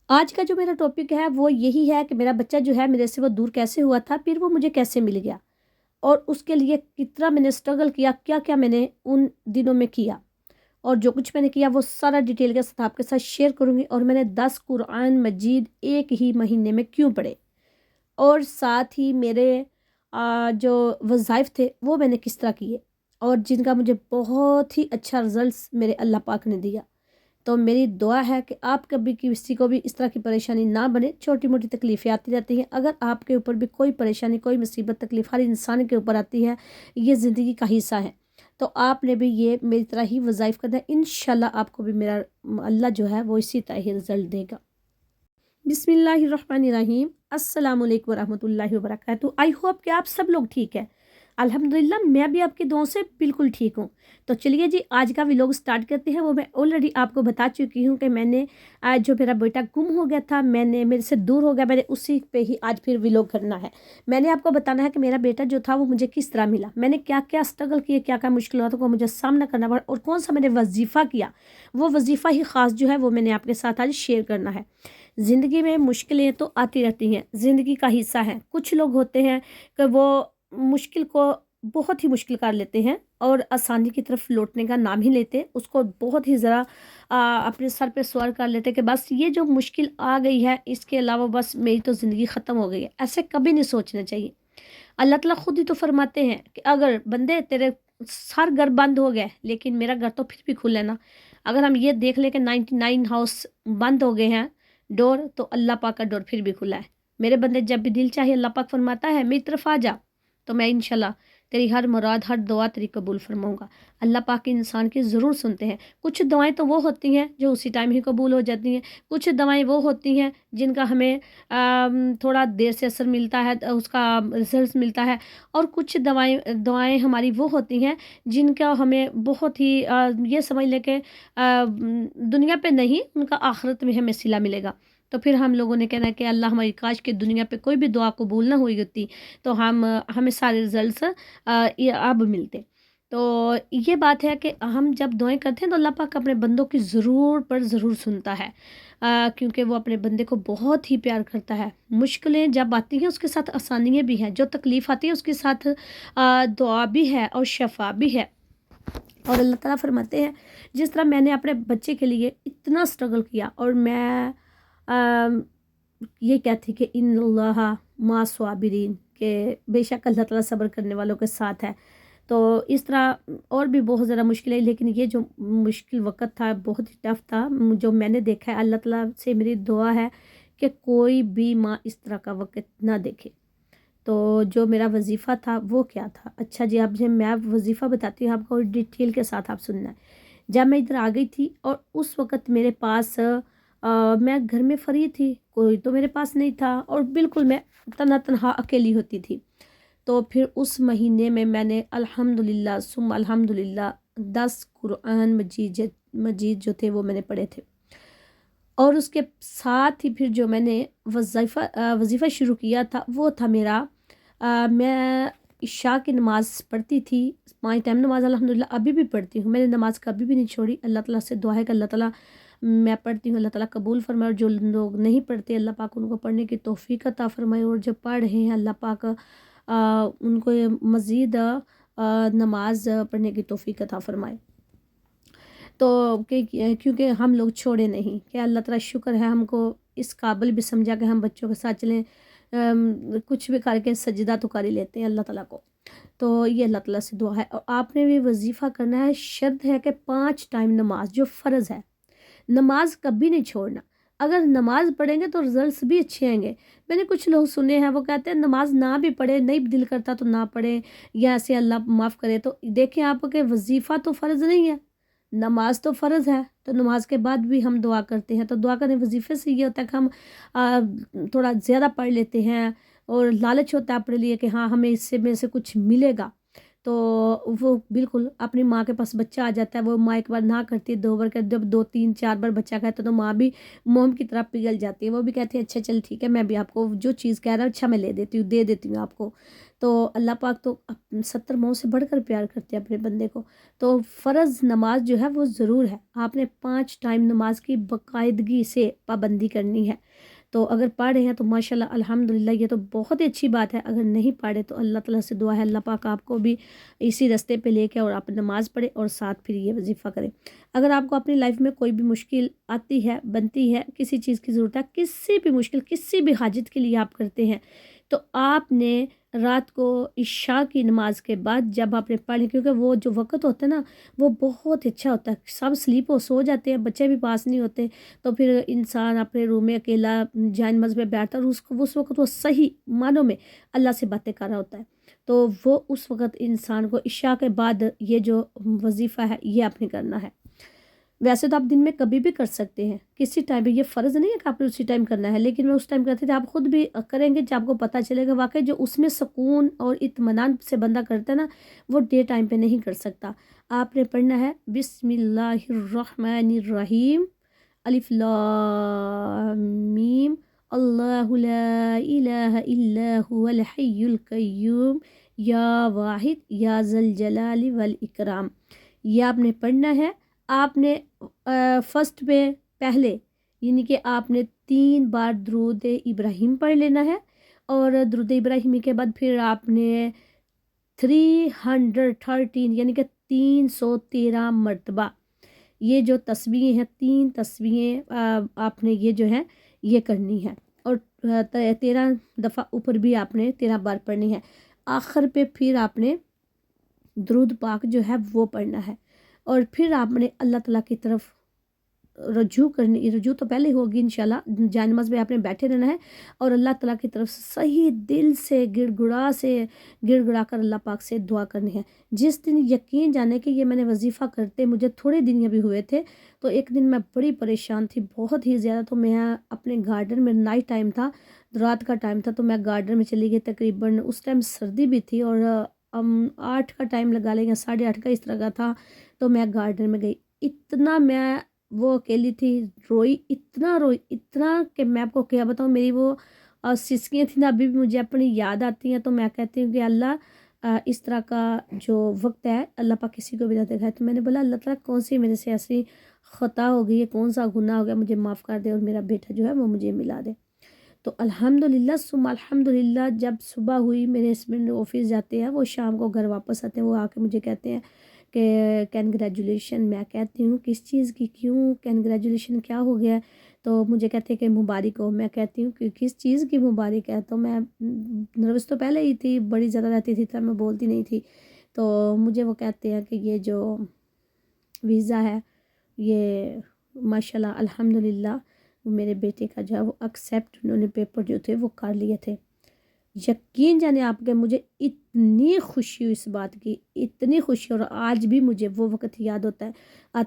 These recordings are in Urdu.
آج کا جو میرا ٹاپک ہے وہ یہی ہے کہ میرا بچہ جو ہے میرے سے وہ دور کیسے ہوا تھا، پھر وہ مجھے کیسے مل گیا اور اس کے لیے کتنا میں نے اسٹرگل کیا، کیا کیا میں نے ان دنوں میں کیا، اور جو کچھ میں نے کیا وہ سارا ڈیٹیل کے ساتھ آپ کے ساتھ شیئر کروں گی۔ اور میں نے 10 قرآن مجید ایک ہی مہینے میں کیوں پڑھے، اور ساتھ ہی میرے جو وظائف تھے وہ میں نے کس طرح کیے، اور جن کا مجھے بہت ہی اچھا رزلٹس میرے اللہ پاک نے دیا۔ تو میری دعا ہے کہ آپ کبھی کسی کو بھی اس طرح کی پریشانی نہ بنے۔ چھوٹی موٹی تکلیفیں آتی رہتی ہیں، اگر آپ کے اوپر بھی کوئی پریشانی، کوئی مصیبت، تکلیف ہر انسان کے اوپر آتی ہے، یہ زندگی کا حصہ ہے۔ تو آپ نے بھی یہ میری طرح ہی وظائف کرنا ہے، انشاءاللہ آپ کو بھی میرا اللہ جو ہے وہ اسی طرح ہی رزلٹ دے گا۔ بسم اللہ الرحمن الرحیم۔ السلام علیکم ورحمۃ اللہ وبرکاتہ۔ آئی ہوپ کہ آپ سب لوگ ٹھیک ہیں۔ الحمدللہ میں بھی آپ کی دعاؤں سے بالکل ٹھیک ہوں۔ تو چلیے جی آج کا ولاگ سٹارٹ کرتے ہیں۔ وہ میں آلریڈی آپ کو بتا چکی ہوں کہ میں نے جو میرا بیٹا گم ہو گیا تھا، میرے سے دور ہو گیا، میں نے اسی پہ ہی آج پھر ولاگ کرنا ہے۔ میں نے آپ کو بتانا ہے کہ میرا بیٹا جو تھا وہ مجھے کس طرح ملا، میں نے کیا کیا اسٹرگل کیے، کیا کیا مشکلاتوں کو مجھے سامنا کرنا پڑا، اور کون سا میں نے وظیفہ کیا، وہ وظیفہ ہی خاص جو ہے وہ میں نے آپ کے ساتھ آج شیئر کرنا ہے۔ زندگی میں مشکلیں تو آتی رہتی ہیں، زندگی کا حصہ ہیں۔ کچھ لوگ ہوتے ہیں کہ وہ مشکل کو بہت ہی مشکل کر لیتے ہیں اور آسانی کی طرف لوٹنے کا نام ہی لیتے، اس کو بہت ہی ذرا اپنے سر پہ سوار کر لیتے کہ بس یہ جو مشکل آ گئی ہے اس کے علاوہ بس میری تو زندگی ختم ہو گئی ہے۔ ایسے کبھی نہیں سوچنا چاہیے۔ اللہ تعالیٰ خود ہی تو فرماتے ہیں کہ اگر بندے تیرے سر گھر بند ہو گئے لیکن میرا گھر تو پھر بھی کھلا ہے نا۔ اگر ہم یہ دیکھ لیں کہ 99 ہاؤس بند ہو گئے ہیں ڈور، تو اللہ پاک کا ڈور پھر بھی کھلا ہے۔ میرے بندے جب بھی دل چاہے اللہ پاک فرماتا ہے میری طرف آ جا، تو میں انشاءاللہ تیری ہر مراد، ہر دعا تیری قبول فرماؤں گا۔ اللہ پاک انسان کی ضرور سنتے ہیں۔ کچھ دعائیں تو وہ ہوتی ہیں جو اسی ٹائم ہی قبول ہو جاتی ہیں، کچھ دعائیں وہ ہوتی ہیں جن کا ہمیں تھوڑا دیر سے اثر ملتا ہے، اس کا رزلٹ ملتا ہے، اور کچھ دعائیں ہماری وہ ہوتی ہیں جن کا ہمیں بہت ہی یہ سمجھ لے کہ دنیا پہ نہیں، ان کا آخرت میں ہمیں صلہ ملے گا۔ تو پھر ہم لوگوں نے کہنا ہے کہ اللہ ہماری کاش کہ دنیا پہ کوئی بھی دعا قبول نہ ہوئی ہوتی، تو ہمیں سارے رزلٹس اب ملتے۔ تو یہ بات ہے کہ ہم جب دعائیں کرتے ہیں تو اللہ پاک اپنے بندوں کی ضرور سنتا ہے، کیونکہ وہ اپنے بندے کو بہت ہی پیار کرتا ہے۔ مشکلیں جب آتی ہیں اس کے ساتھ آسانیاں بھی ہیں، جو تکلیف آتی ہے اس کے ساتھ دعا بھی ہے اور شفا بھی ہے۔ اور اللہ تعالیٰ فرماتے ہیں جس طرح میں نے اپنے بچے کے لیے اتنا اسٹرگل کیا، اور میں یہ کہتی کہ ان اللہ مع صابرین، کہ بے شک اللہ تعالیٰ صبر کرنے والوں کے ساتھ ہے۔ تو اس طرح اور بھی بہت زیادہ مشکلیں، لیکن یہ جو مشکل وقت تھا بہت ہی ٹف تھا جو میں نے دیکھا ہے۔ اللہ تعالیٰ سے میری دعا ہے کہ کوئی بھی ماں اس طرح کا وقت نہ دیکھے۔ تو جو میرا وظیفہ تھا وہ کیا تھا، اچھا جی اب میں وظیفہ بتاتی ہوں آپ کو، ڈیٹیل کے ساتھ آپ سننا ہے۔ جب میں ادھر آ گئی تھی اور اس وقت میرے پاس میں گھر میں فری تھی، کوئی تو میرے پاس نہیں تھا، اور بالکل میں تنہا اکیلی ہوتی تھی۔ تو پھر اس مہینے میں نے الحمدللہ ثم الحمدللہ 10 قرآن مجید جو تھے وہ میں نے پڑھے تھے، اور اس کے ساتھ ہی پھر جو میں نے وظیفہ شروع کیا تھا وہ تھا میرا میں عشاء کی نماز پڑھتی تھی، 5 ٹائم نماز الحمدللہ ابھی بھی پڑھتی ہوں۔ میں نے نماز کبھی بھی نہیں چھوڑی۔ اللہ تعالیٰ سے دعا ہے کہ اللہ تعالیٰ، میں پڑھتی ہوں اللہ تعالیٰ قبول فرمائے، اور جو لوگ نہیں پڑھتے اللہ پاک ان کو پڑھنے کی توفیق عطا فرمائے، اور جو پڑھ رہے ہیں اللہ پاک ان کو مزید نماز پڑھنے کی توفیق عطا فرمائے۔ تو کیونکہ ہم لوگ چھوڑے نہیں، کہ اللہ تعالیٰ شکر ہے ہم کو اس قابل بھی سمجھا کہ ہم بچوں کے ساتھ چلیں، کچھ بھی کر کے سجدہ تو کر ہی لیتے ہیں اللہ تعالیٰ کو۔ تو یہ اللہ تعالیٰ سے دعا ہے، اور آپ نے بھی وظیفہ کرنا ہے۔ شرط ہے کہ 5 ٹائم نماز جو فرض ہے، نماز کبھی نہیں چھوڑنا۔ اگر نماز پڑھیں گے تو رزلٹس بھی اچھے آئیں گے۔ میں نے کچھ لوگ سنے ہیں وہ کہتے ہیں نماز نہ بھی پڑھے، نہیں دل کرتا تو نہ پڑھیں، یا ایسے اللہ معاف کرے۔ تو دیکھیں آپ کہ وظیفہ تو فرض نہیں ہے، نماز تو فرض ہے، تو نماز کے بعد بھی ہم دعا کرتے ہیں۔ تو دعا کرنے وظیفے سے یہ ہوتا ہے کہ ہم تھوڑا زیادہ پڑھ لیتے ہیں، اور لالچ ہوتا ہے اپنے لیے کہ ہاں ہمیں اس سے میں سے کچھ ملے گا۔ تو وہ بالکل اپنی ماں کے پاس بچہ آ جاتا ہے، وہ ماں ایک بار نہ کرتی ہے، 2 بار کر، جب 2 3 4 بار بچہ کہتا ہے تو ماں بھی موم کی طرح پگھل جاتی ہے، وہ بھی کہتی ہے اچھا چل ٹھیک ہے، میں بھی آپ کو جو چیز کہہ رہا ہوں اچھا میں لے دیتی ہوں، دے دیتی ہوں آپ کو۔ تو اللہ پاک تو 70 ماؤں سے بڑھ کر پیار کرتے ہیں اپنے بندے کو۔ تو فرض نماز جو ہے وہ ضرور ہے، آپ نے 5 ٹائم نماز کی باقاعدگی سے پابندی کرنی ہے۔ تو اگر پڑھ رہے ہیں تو ماشاءاللہ الحمدللہ یہ تو بہت ہی اچھی بات ہے، اگر نہیں پڑھے تو اللہ تعالیٰ سے دعا ہے اللہ پاک آپ کو بھی اسی رستے پہ لے کے اور آپ نماز پڑھے اور ساتھ پھر یہ وظیفہ کریں۔ اگر آپ کو اپنی لائف میں کوئی بھی مشکل آتی ہے، بنتی ہے، کسی چیز کی ضرورت ہے، کسی بھی مشکل، کسی بھی حاجت کے لیے آپ کرتے ہیں، تو آپ نے رات کو عشاء کی نماز کے بعد جب آپ نے پڑھ لی، کیونکہ وہ جو وقت ہوتا ہے نا وہ بہت اچھا ہوتا ہے، سب سلیپ ہو سو جاتے ہیں، بچے بھی پاس نہیں ہوتے، تو پھر انسان اپنے روم میں اکیلا جائے نماز میں بیٹھتا ہے اور اس وقت وہ صحیح معنوں میں اللہ سے باتیں کر رہا ہوتا ہے، تو وہ اس وقت انسان کو عشاء کے بعد یہ جو وظیفہ ہے یہ آپ نے کرنا ہے۔ ویسے تو آپ دن میں کبھی بھی کر سکتے ہیں، کسی ٹائم پہ، یہ فرض نہیں ہے کہ آپ نے اسی ٹائم کرنا ہے، لیکن میں اس ٹائم کرتی تھی، آپ خود بھی کریں گے جب آپ کو پتہ چلے گا واقعی جو اس میں سکون اور اطمینان سے بندہ کرتا ہے نا وہ ڈے ٹائم پہ نہیں کر سکتا۔ آپ نے پڑھنا ہے بسم اللہ الرحمن الرحیم، الف لام میم، اللہ لا الہ الا هو الحی القیوم یا واحد یا ذی الجلال والاکرام، یہ آپ نے پڑھنا ہے۔ آپ نے فرسٹ پہ پہلے یعنی کہ آپ نے 3 بار درود ابراہیم پڑھ لینا ہے، اور درود ابراہیمی کے بعد پھر آپ نے 313 یعنی کہ 313 مرتبہ یہ جو تسبیحیں ہیں، 3 تسبیحیں آپ نے یہ جو ہے یہ کرنی ہے، اور 13 دفعہ اوپر بھی آپ نے 13 بار پڑھنی ہے۔ آخر پہ پھر آپ نے درود پاک جو ہے وہ پڑھنا ہے، اور پھر آپ نے اللہ تعالیٰ کی طرف رجوع تو پہلے ہوگی انشاءاللہ، جانماز میں آپ نے بیٹھے رہنا ہے اور اللہ تعالیٰ کی طرف صحیح دل سے گڑ گڑا کر اللہ پاک سے دعا کرنی ہے۔ جس دن یقین جانے کہ یہ میں نے وظیفہ کرتے مجھے تھوڑے دن ابھی ہوئے تھے، تو ایک دن میں بڑی پریشان تھی بہت ہی زیادہ، تو میں اپنے گارڈن میں نائٹ ٹائم تھا، رات کا ٹائم تھا، تو میں گارڈن میں چلی گئی، تقریباً اس ٹائم سردی بھی تھی اور 8 کا ٹائم لگا لیں یا 8:30 کا اس طرح کا تھا، تو میں گارڈن میں گئی، اتنا میں وہ اکیلی تھی، روئی اتنا کہ میں آپ کو کیا بتاؤں، میری وہ سسکیاں تھیں نا ابھی بھی مجھے اپنی یاد آتی ہیں، تو میں کہتی ہوں کہ اللہ اس طرح کا جو وقت ہے اللہ پاک کسی کو بھی نہ دکھائے، تو میں نے بولا اللہ تعالیٰ کون سی میرے سے ایسی خطا ہو گئی ہے، کون سا گناہ ہو گیا، مجھے معاف کر دے اور میرا بیٹا جو ہے وہ مجھے ملا دے۔ تو الحمدللہ ثم الحمدللہ جب صبح ہوئی، میرے ہسبینڈ آفس جاتے ہیں، وہ شام کو گھر واپس آتے ہیں، وہ آ کے مجھے کہتے ہیں کہ کنگریجولیشن، میں کہتی ہوں کس چیز کی، کیوں کنگریجولیشن، کیا ہو گیا؟ تو مجھے کہتے ہیں کہ مبارک ہو، میں کہتی ہوں کہ کس چیز کی مبارک ہے؟ تو میں نروس تو پہلے ہی تھی، بڑی زیادہ رہتی تھی تب میں بولتی نہیں تھی، تو مجھے وہ کہتے ہیں کہ یہ جو ویزا ہے یہ ماشاءاللہ الحمدللہ میرے بیٹے کا جو ہے وہ ایکسیپٹ، انہوں نے پیپر جو تھے وہ کر لیے تھے۔ یقین جانے آپ کے مجھے اتنی خوشی ہوئی اس بات کی، اتنی خوشی، اور آج بھی مجھے وہ وقت یاد آتا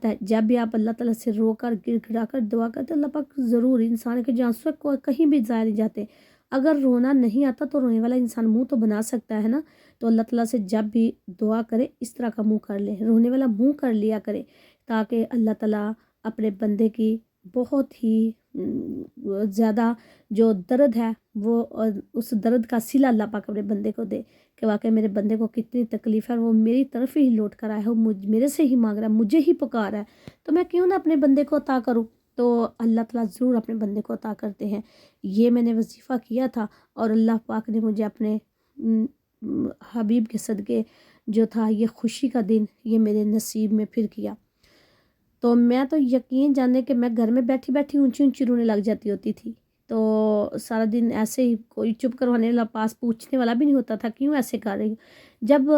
ہے جب بھی آپ اللہ تعالیٰ سے رو کر گر گڑا کر دعا کرتے، اللہ پاک ضرور انسان کے جانسوں کو کہیں بھی ضائع نہیں جاتے۔ اگر رونا نہیں آتا تو رونے والا انسان منہ تو بنا سکتا ہے نا، تو اللہ تعالیٰ سے جب بھی دعا کرے اس طرح کا منہ کر لے، رونے والا منہ کر لیا کرے، تاکہ اللہ تعالیٰ اپنے بندے کی بہت ہی زیادہ جو درد ہے وہ اس درد کا صلہ اللہ پاک اپنے بندے کو دے، کہ واقعی میرے بندے کو کتنی تکلیف ہے، وہ میری طرف ہی لوٹ کر آیا ہے، وہ میرے سے ہی مانگ رہا ہے، مجھے ہی پکار ہے، تو میں کیوں نہ اپنے بندے کو عطا کروں؟ تو اللہ تعالیٰ ضرور اپنے بندے کو عطا کرتے ہیں۔ یہ میں نے وظیفہ کیا تھا اور اللہ پاک نے مجھے اپنے حبیب کے صدقے جو تھا یہ خوشی کا دن یہ میرے نصیب میں پھر کیا۔ تو میں تو یقین جانے کہ میں گھر میں بیٹھی بیٹھی اونچی رونے لگ جاتی ہوتی تھی، تو سارا دن ایسے ہی کوئی چپ کروانے والا، پاس پوچھنے والا بھی نہیں ہوتا تھا کیوں ایسے کر رہی ہوں۔ جب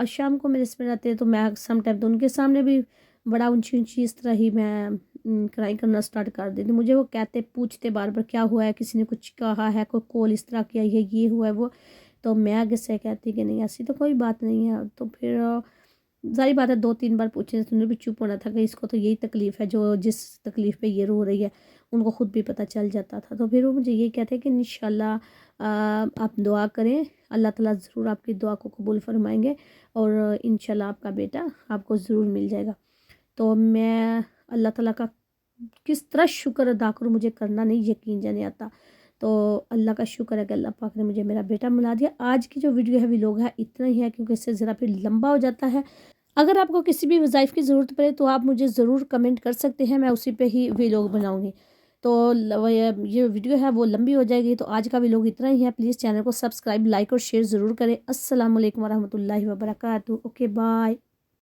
شام کو میرے سے رہتے تو میں سم ٹائم تو ان کے سامنے بھی بڑا اونچی اس طرح ہی میں کرائی کرنا سٹارٹ کر دیتی، مجھے وہ کہتے پوچھتے بار بار کیا ہوا ہے، کسی نے کچھ کہا ہے، کوئی کول اس طرح کیا ہے، یہ ہوا ہے وہ، تو میں آگے سے کہتی کہ نہیں ایسی تو کوئی بات نہیں ہے، تو پھر ظاہر بات ہے 2 3 بار پوچھے تو انہیں بھی چپ ہونا تھا کہ اس کو تو یہی تکلیف ہے جو جس تکلیف پہ یہ رو رہی ہے، ان کو خود بھی پتہ چل جاتا تھا. تو پھر وہ مجھے یہ کہتے کہ انشاءاللہ آپ دعا کریں, اللہ تعالیٰ ضرور آپ کی دعا کو قبول فرمائیں گے اور انشاءاللہ آپ کا بیٹا آپ کو ضرور مل جائے گا. تو میں اللہ تعالیٰ کا کس طرح شکر ادا کروں, مجھے کرنا نہیں یقین جانے آتا. تو اللہ کا شکر ہے کہ اللہ پاک نے مجھے میرا بیٹا ملا دیا. آج کی جو ویڈیو ہے ویلوگ ہے اتنا ہی ہے, کیونکہ اس سے ذرا پھر لمبا ہو جاتا ہے. اگر آپ کو کسی بھی وظائف کی ضرورت پڑے تو آپ مجھے ضرور کمنٹ کر سکتے ہیں, میں اسی پہ ہی ویلوگ بناؤں گی. تو یہ ویڈیو ہے وہ لمبی ہو جائے گی. تو آج کا ویلوگ اتنا ہی ہے. پلیز چینل کو سبسکرائب, لائک اور شیئر ضرور کریں. السلام علیکم ورحمۃ اللہ وبرکاتہ. Okay bye.